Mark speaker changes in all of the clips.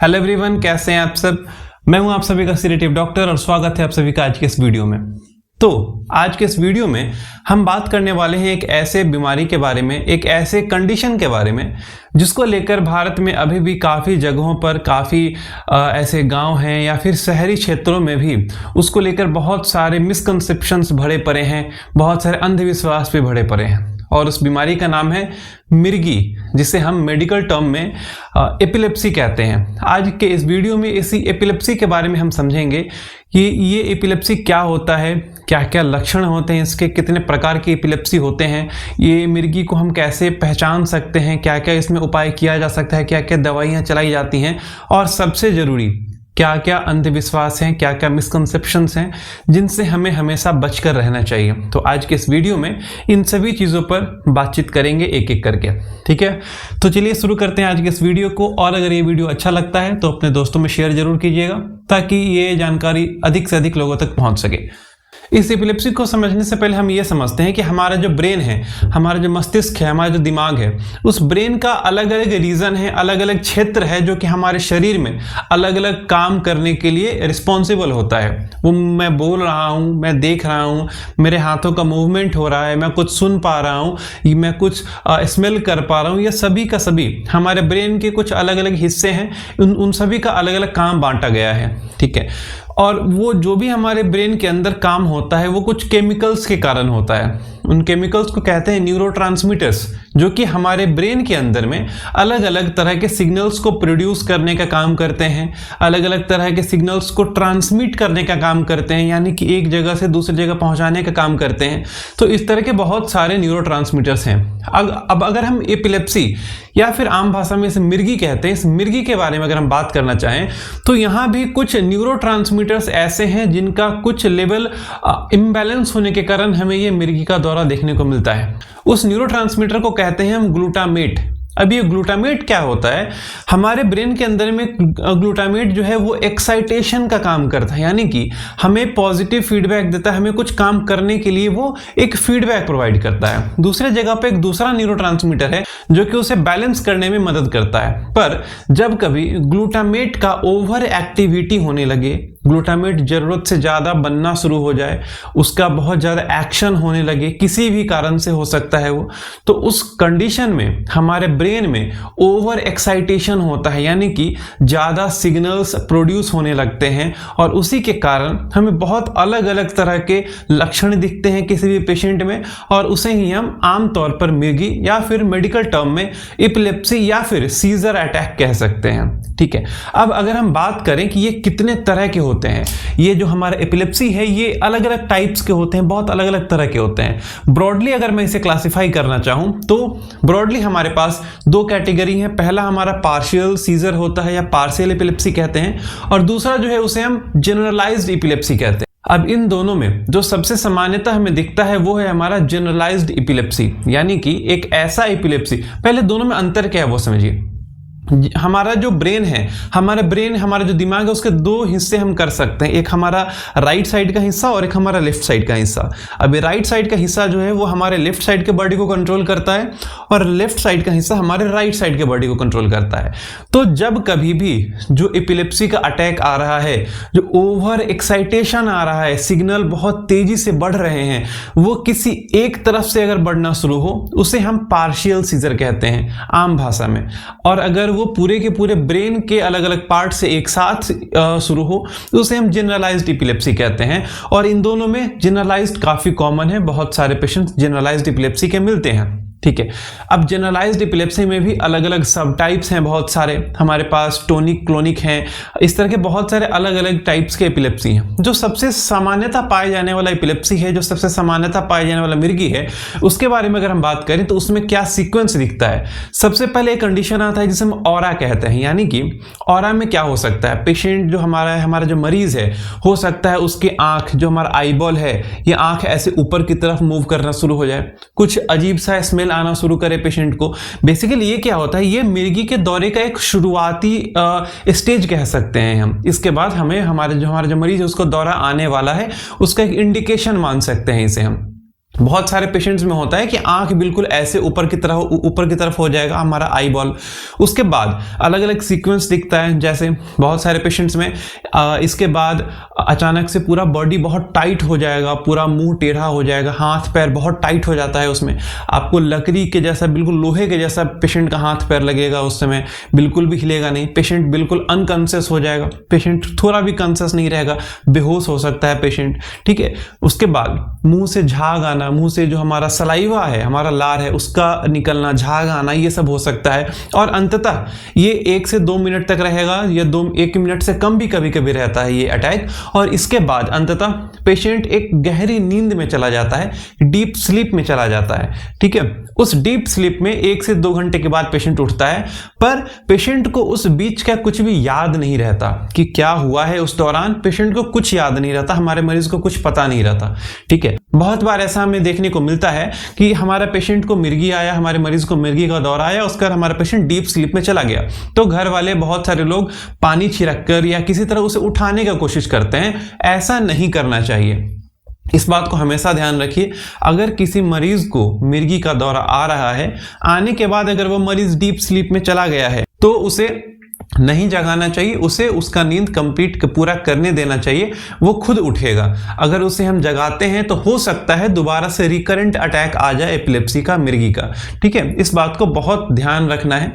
Speaker 1: Hello everyone, कैसे हैं आप सब। मैं हूं आप सभी का सीरेटिव डॉक्टर और स्वागत है आप सभी का आज के इस वीडियो में। तो आज के इस वीडियो में हम बात करने वाले हैं एक ऐसे बीमारी के बारे में, एक ऐसे कंडीशन के बारे में जिसको लेकर भारत में अभी भी काफ़ी जगहों पर काफ़ी ऐसे गांव हैं या फिर शहरी क्षेत्रों में भी उसको लेकर बहुत सारे मिसकंसेप्शंस भरे पड़े हैं, बहुत सारे अंधविश्वास भी भरे पड़े हैं। और उस बीमारी का नाम है मिर्गी, जिसे हम मेडिकल टर्म में एपिलेप्सी कहते हैं। आज के इस वीडियो में इसी एपिलेप्सी के बारे में हम समझेंगे कि ये एपिलेप्सी क्या होता है, क्या क्या लक्षण होते हैं इसके, कितने प्रकार की एपिलेप्सी होते हैं, ये मिर्गी को हम कैसे पहचान सकते हैं, क्या क्या इसमें उपाय किया जा सकता है, क्या क्या दवाइयाँ चलाई जाती हैं, और सबसे ज़रूरी क्या क्या अंधविश्वास हैं, क्या क्या मिसकंसेप्शंस हैं जिनसे हमें हमेशा बचकर रहना चाहिए। तो आज के इस वीडियो में इन सभी चीज़ों पर बातचीत करेंगे एक एक करके, ठीक है। तो चलिए शुरू करते हैं आज के इस वीडियो को। और अगर ये वीडियो अच्छा लगता है तो अपने दोस्तों में शेयर जरूर कीजिएगा ताकि ये जानकारी अधिक से अधिक लोगों तक पहुँच सके। इस एपिलेप्सी को समझने से पहले हम ये समझते हैं कि हमारा जो ब्रेन है, हमारा जो मस्तिष्क है, हमारा जो दिमाग है, उस ब्रेन का अलग अलग रीजन है, अलग अलग क्षेत्र है जो कि हमारे शरीर में अलग अलग काम करने के लिए रिस्पॉन्सिबल होता है। वो मैं बोल रहा हूँ, मैं देख रहा हूँ, मेरे हाथों का मूवमेंट हो रहा है, मैं कुछ सुन पा रहा हूँ, मैं कुछ स्मेल कर पा रहा हूँ, ये सभी का सभी हमारे ब्रेन के कुछ अलग अलग हिस्से हैं। उन सभी का अलग अलग काम बांटा गया है, ठीक है। और वो जो भी हमारे ब्रेन के अंदर काम होता है वो कुछ केमिकल्स के कारण होता है। उन केमिकल्स को कहते हैं न्यूरोट्रांसमीटर्स, जो कि हमारे ब्रेन के अंदर में अलग अलग तरह के सिग्नल्स को प्रोड्यूस करने का काम करते हैं, अलग अलग तरह के सिग्नल्स को ट्रांसमिट करने का काम करते हैं, यानी कि एक जगह से दूसरी जगह पहुंचाने का काम करते हैं। तो इस तरह के बहुत सारे न्यूरोट्रांसमीटर्स हैं। अब अगर हम एपिलेप्सी या फिर आम भाषा में इसे मिर्गी कहते हैं, इस मिर्गी के बारे में अगर हम बात करना चाहें तो यहाँ भी कुछ न्यूरोट्रांसमीटर्स ऐसे हैं जिनका कुछ लेवल इम्बैलेंस होने के कारण हमें ये मिर्गी का दौरा देखने को मिलता है। उस न्यूरोट्रांसमीटर को कहते हैं हम ग्लूटामेट। अब ये ग्लूटामेट क्या होता है, हमारे ब्रेन के अंदर में ग्लूटामेट जो है वो एक्साइटेशन का काम करता है, यानी कि हमें पॉजिटिव फीडबैक देता है, हमें कुछ काम करने के लिए वो एक फीडबैक प्रोवाइड करता है। दूसरे जगह पे एक दूसरा न्यूरोट्रांसमीटर है जो कि उसे बैलेंस करने में मदद करता है। पर जब कभी ग्लूटामेट का ओवर एक्टिविटी होने लगे, ग्लूटामेट जरूरत से ज़्यादा बनना शुरू हो जाए, उसका बहुत ज़्यादा एक्शन होने लगे, किसी भी कारण से हो सकता है वो, तो उस कंडीशन में हमारे ब्रेन में ओवर एक्साइटेशन होता है, यानी कि ज़्यादा सिग्नल्स प्रोड्यूस होने लगते हैं और उसी के कारण हमें बहुत अलग अलग तरह के लक्षण दिखते हैं किसी भी पेशेंट में, और उसे ही हम आमतौर पर मिर्गी या फिर मेडिकल टर्म में एपिलेप्सी या फिर सीजर अटैक कह सकते हैं, ठीक है। अब अगर हम बात करें कि ये कितने तरह के होते हैं, ये जो हमारा एपिलेप्सी है ये अलग अलग टाइप्स के होते हैं, बहुत अलग अलग तरह के होते हैं। ब्रॉडली अगर मैं इसे क्लासिफाई करना चाहूं तो ब्रॉडली हमारे पास दो कैटेगरी है। पहला हमारा पार्शियल सीजर होता है या पार्शियल एपिलेप्सी कहते हैं, और दूसरा जो है उसे हम जनरलाइज्ड एपिलेप्सी कहते हैं। अब इन दोनों में जो सबसे सामान्यतः हमें दिखता है वो है हमारा जनरलाइज्ड एपिलेप्सी, यानी कि एक ऐसा एपिलेप्सी। पहले दोनों में अंतर क्या है वो समझिए। हमारा जो ब्रेन है, हमारा जो दिमाग है, उसके दो हिस्से हम कर सकते हैं, एक हमारा राइट साइड का हिस्सा और एक हमारा लेफ्ट साइड का हिस्सा। अभी राइट साइड का हिस्सा जो है वो हमारे लेफ्ट साइड के बॉडी को कंट्रोल करता है और लेफ्ट साइड का हिस्सा हमारे राइट साइड के बॉडी को कंट्रोल करता है। तो जब कभी भी जो एपिलेप्सी का अटैक आ रहा है, जो ओवर एक्साइटेशन आ रहा है, सिग्नल बहुत तेजी से बढ़ रहे हैं, वो किसी एक तरफ से अगर बढ़ना शुरू हो उसे हम पार्शियल सीजर कहते हैं आम भाषा में। और अगर वो पूरे के पूरे ब्रेन के अलग अलग पार्ट से एक साथ शुरू हो तो उसे हम जनरलाइज्ड एपिलेप्सी कहते हैं। और इन दोनों में जनरलाइज्ड काफी कॉमन है, बहुत सारे पेशेंट्स जनरलाइज्ड एपिलेप्सी के मिलते हैं, ठीक है। अब जनरलाइज्ड एपिलेप्सी में भी अलग अलग सब टाइप्स हैं बहुत सारे, हमारे पास टोनिक क्लोनिक हैं, इस तरह के बहुत सारे अलग अलग टाइप्स के एपिलेप्सी हैं। जो सबसे सामान्यतः पाए जाने वाला एपिलेप्सी है, जो सबसे सामान्यतः पाए जाने वाला मिर्गी है, उसके बारे में अगर हम बात करें तो उसमें क्या सीक्वेंस दिखता है। सबसे पहले एक कंडीशन आता है जिसे हम ऑरा कहते हैं, यानी कि ऑरा में क्या हो सकता है, पेशेंट जो हमारा जो मरीज है, हो सकता है उसकी आंख, जो हमारा आईबॉल है, ये आंख ऐसे ऊपर की तरफ मूव करना शुरू हो जाए, कुछ अजीब सा स्मेल आना शुरू करे पेशेंट को। बेसिकली ये क्या होता है, ये मिर्गी के दौरे का एक शुरुआती स्टेज कह सकते हैं हम। इसके बाद हमें हमारा जो मरीज है उसको दौरा आने वाला है, उसका एक इंडिकेशन मान सकते हैं इसे हम। बहुत सारे पेशेंट्स में होता है कि आंख बिल्कुल ऐसे ऊपर की तरफ हो जाएगा हमारा आई बॉल, उसके बाद अलग अलग सीक्वेंस दिखता है, जैसे बहुत सारे पेशेंट्स में इसके बाद अचानक से पूरा बॉडी बहुत टाइट हो जाएगा, पूरा मुंह टेढ़ा हो जाएगा, हाथ पैर बहुत टाइट हो जाता है, उसमें आपको लकड़ी के जैसा, बिल्कुल लोहे के जैसा पेशेंट का हाथ पैर लगेगा, उस समय बिल्कुल भी हिलेगा नहीं, पेशेंट बिल्कुल अनकॉन्शियस हो जाएगा, पेशेंट थोड़ा भी कॉन्शियस नहीं रहेगा, बेहोश हो सकता है पेशेंट, ठीक है। उसके बाद मुंह से झाग आना, मुंह से जो हमारा सलाइवा है, हमारा लार है, उसका निकलना, झाग आना, ये सब हो सकता है। और अंततः ये 1 से 2 मिनट तक रहेगा, या 1 मिनट से कम भी कभी कभी रहता है ये अटैक, और इसके बाद अंततः पेशेंट एक गहरी नींद में चला जाता है, डीप स्लीप में चला जाता है, ठीक है। उस डीप स्लीप में 1 से 2 घंटे के बाद पेशेंट उठता है, पर पेशेंट को उस बीच का कुछ भी याद नहीं रहता कि क्या हुआ है उस दौरान, पेशेंट को कुछ याद नहीं रहता, हमारे मरीज को कुछ पता नहीं रहता, ठीक है। बहुत बार ऐसा हमें देखने को मिलता है कि हमारा पेशेंट को मिर्गी आया, हमारे मरीज को मिर्गी का दौरा आया, उसका हमारा पेशेंट डीप स्लीप में चला गया, तो घर वाले बहुत सारे लोग पानी छिड़क कर या किसी तरह उसे उठाने का कोशिश करते हैं। ऐसा नहीं करना चाहिए, इस बात को हमेशा ध्यान रखिए। अगर किसी मरीज को मिर्गी का दौरा आ रहा है, आने के बाद अगर वो मरीज डीप स्लीप में चला गया है, तो उसे नहीं जगाना चाहिए, उसे उसका नींद कंप्लीट पूरा करने देना चाहिए, वो खुद उठेगा। अगर उसे हम जगाते हैं तो हो सकता है दोबारा से रिकरेंट अटैक आ जाए एपिलेप्सी का, मिर्गी का, ठीक है। इस बात को बहुत ध्यान रखना है।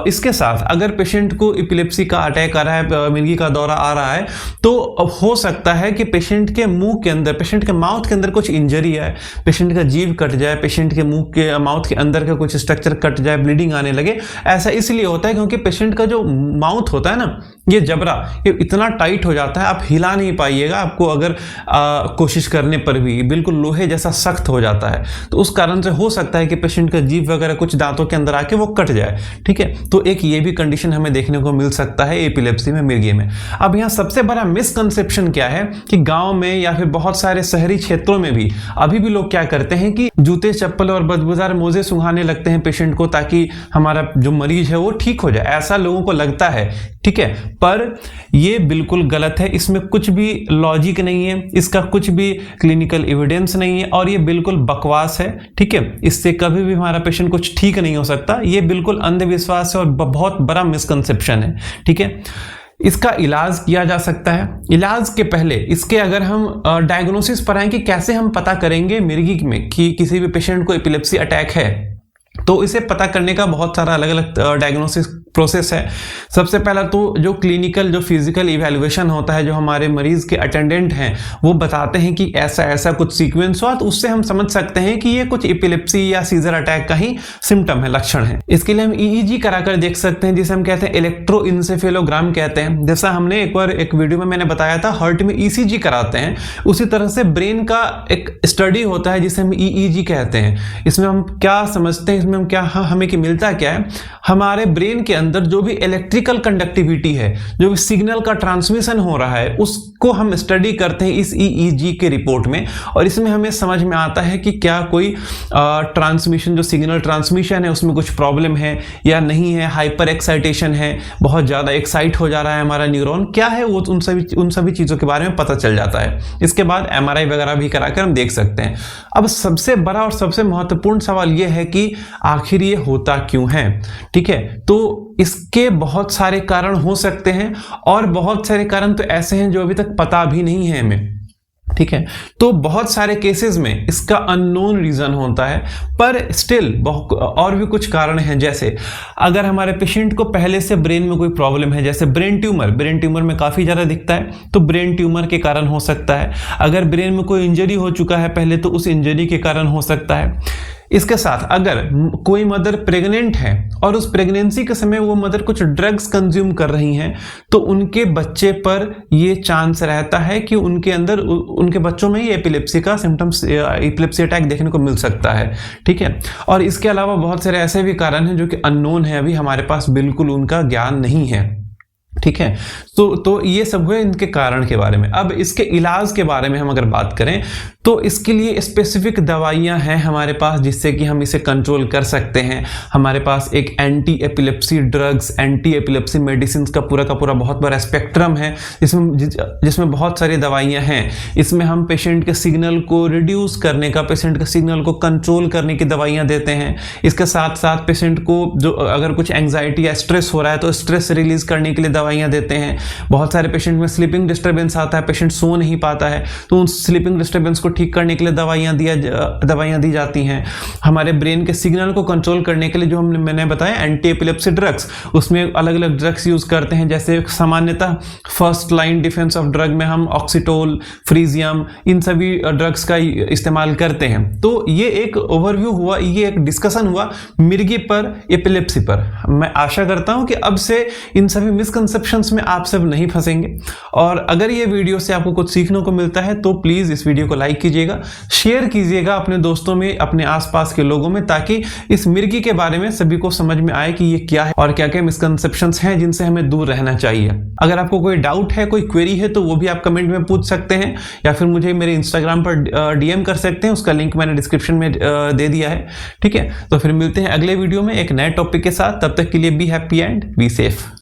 Speaker 1: इसके साथ अगर पेशेंट को एपिलेप्सी का अटैक आ रहा है, मिर्गी का दौरा आ रहा है, तो हो सकता है कि पेशेंट के मुंह के अंदर, पेशेंट के माउथ के अंदर कुछ इंजरी है, पेशेंट का जीभ कट जाए, पेशेंट के मुंह के माउथ के अंदर का कुछ स्ट्रक्चर कट जाए, ब्लीडिंग आने लगे। ऐसा इसलिए होता है क्योंकि पेशेंट का जो माउथ होता है ना, ये जबड़ा, ये इतना टाइट हो जाता है, आप हिला नहीं पाइएगा, आपको अगर कोशिश करने पर भी बिल्कुल लोहे जैसा सख्त हो जाता है, तो उस कारण से हो सकता है कि पेशेंट का जीभ वगैरह कुछ दांतों के अंदर आके वो कट जाए, ठीक है। तो एक ये भी कंडीशन हमें देखने को मिल सकता है एपिलेप्सी में, मिर्गी में। अब यहाँ सबसे बड़ा मिसकंसेप्शन क्या है कि गांव में या फिर बहुत सारे शहरी क्षेत्रों में भी अभी भी लोग क्या करते हैं कि जूते, चप्पल और बदबूदार मोजे सुंघाने लगते हैं पेशेंट को, ताकि हमारा जो मरीज है वो ठीक हो जाए, ऐसा लोगों को लगता है, ठीक है। पर ये बिल्कुल गलत है, इसमें कुछ भी लॉजिक नहीं है, इसका कुछ भी क्लिनिकल एविडेंस नहीं है, और ये बिल्कुल बकवास है, ठीक है। इससे कभी भी हमारा पेशेंट कुछ ठीक नहीं हो सकता, ये बिल्कुल अंधविश्वास है और बहुत बड़ा मिसकंसेप्शन है, ठीक है। इसका इलाज किया जा सकता है। इलाज के पहले इसके अगर हम डायग्नोसिस पर आए कि कैसे हम पता करेंगे मिर्गी में कि किसी भी पेशेंट को एपिलेप्सी अटैक है, तो इसे पता करने का बहुत सारा अलग अलग डायग्नोसिस प्रोसेस है। सबसे पहला तो जो क्लिनिकल, जो फिजिकल इवैल्यूएशन होता है, जो हमारे मरीज के अटेंडेंट हैं वो बताते हैं कि ऐसा ऐसा कुछ सीक्वेंस हुआ, तो उससे हम समझ सकते हैं कि ये कुछ एपिलेप्सी या सीजर अटैक का ही सिम्टम है, लक्षण है। इसके लिए हम ईईजी कराकर देख सकते हैं, जिसे हम कहते हैं इलेक्ट्रोइंसेफेलोग्राम कहते हैं। जैसा हमने एक बार एक वीडियो में मैंने बताया था, हार्ट में ईसीजी कराते हैं, उसी तरह से ब्रेन का एक स्टडी होता है जिसे हम ईईजी कहते हैं। इसमें हम क्या समझते हैं, इसमें हम क्या, हमें कि मिलता क्या है, हमारे ब्रेन के अंदर जो भी इलेक्ट्रिकल कंडक्टिविटी है, जो भी सिग्नल का ट्रांसमिशन हो रहा है, उसको हम स्टडी करते हैं इस ईईजी के रिपोर्ट में, और इसमें हमें समझ में आता है कि क्या कोई ट्रांसमिशन, जो सिग्नल ट्रांसमिशन है उसमें कुछ प्रॉब्लम है या नहीं है, हाइपर एक्साइटेशन है, बहुत ज्यादा एक्साइट हो जा रहा है हमारा न्यूरॉन, क्या है वो, उन सभी चीजों के बारे में पता चल जाता है। इसके बाद एमआरआई वगैरह भी कराकर हम देख सकते हैं। अब सबसे बड़ा और सबसे महत्वपूर्ण सवाल यह है कि आखिर ये होता क्यों है, ठीक है। तो इसके बहुत सारे कारण हो सकते हैं, और बहुत सारे कारण तो ऐसे हैं जो अभी तक पता भी नहीं है हमें, ठीक है। तो बहुत सारे केसेस में इसका अननोन रीजन होता है, पर स्टिल और भी कुछ कारण हैं। जैसे अगर हमारे पेशेंट को पहले से ब्रेन में कोई प्रॉब्लम है, जैसे ब्रेन ट्यूमर में काफी ज्यादा दिखता है, तो ब्रेन ट्यूमर के कारण हो सकता है। अगर ब्रेन में कोई इंजरी हो चुका है पहले, तो उस इंजरी के कारण हो सकता है। इसके साथ अगर कोई मदर प्रेग्नेंट है और उस प्रेगनेंसी के समय वो मदर कुछ ड्रग्स कंज्यूम कर रही हैं, तो उनके बच्चे पर ये चांस रहता है कि उनके अंदर, उनके बच्चों में ही एपिलेप्सी का सिम्टम्स, एपिलेप्सी अटैक देखने को मिल सकता है, ठीक है। और इसके अलावा बहुत सारे ऐसे भी कारण हैं जो कि अननोन है, अभी हमारे पास बिल्कुल उनका ज्ञान नहीं है। ठीक है। तो ये सब हुए इनके कारण के बारे में। अब इसके इलाज के बारे में हम अगर बात करें तो इसके लिए स्पेसिफिक दवाइयां हैं हमारे पास जिससे कि हम इसे कंट्रोल कर सकते हैं। हमारे पास एक anti epilepsy drugs, anti epilepsy medicine का पूरा बहुत बड़ा स्पेक्ट्रम है जिसमें बहुत सारी दवाइयां हैं। इसमें हम पेशेंट के सिग्नल को रिड्यूस करने का, पेशेंट के सिग्नल को कंट्रोल करने की दवाइयां देते हैं। इसके साथ साथ पेशेंट को जो अगर कुछ एंग्जाइटी या स्ट्रेस हो रहा है तो स्ट्रेस रिलीज करने के लिए दवाइयां देते हैं। बहुत सारे पेशेंट में स्लीपिंग डिस्टर्बेंस आता है, पेशेंट सो नहीं पाता है, तो उन स्लीपिंग डिस्टर्बेंस को ठीक करने के लिए दवाइयां दी जाती हैं। हमारे ब्रेन के सिग्नल को कंट्रोल करने के लिए जो मैंने बताया एंटी एपिलेप्सी ड्रग्स, उसमें अलग अलग ड्रग्स यूज करते हैं। जैसे सामान्यतः first line defence of drug में हम ऑक्सीटोल, फ्रीजियम, इन सभी ड्रग्स का इस्तेमाल करते हैं। तो ये एक ओवरव्यू हुआ, ये एक डिस्कशन हुआ मिर्गी पर, एपिलेप्सी पर। मैं आशा करता हूं कि अब से इन सभी मिसकंसेप्शंस में आप सब नहीं फंसेंगे। और अगर ये वीडियो से आपको कुछ सीखने को मिलता है तो प्लीज इस वीडियो को लाइक कीजिएगा, शेयर कीजिएगा अपने दोस्तों में, अपने आसपास के लोगों में, ताकि इस मिर्गी के बारे में सभी को समझ में आए कि ये क्या है और क्या क्या मिसकंसेप्शंस हैं जिनसे हमें दूर रहना चाहिए। अगर आपको कोई डाउट है, कोई क्वेरी है तो वो भी आप कमेंट में पूछ सकते हैं या फिर मुझे मेरे इंस्टाग्राम पर डीएम कर सकते हैं, उसका लिंक मैंने डिस्क्रिप्शन में दे दिया है। ठीक है, तो फिर मिलते हैं अगले वीडियो में एक नए टॉपिक के साथ। तब तक के लिए be happy and be safe.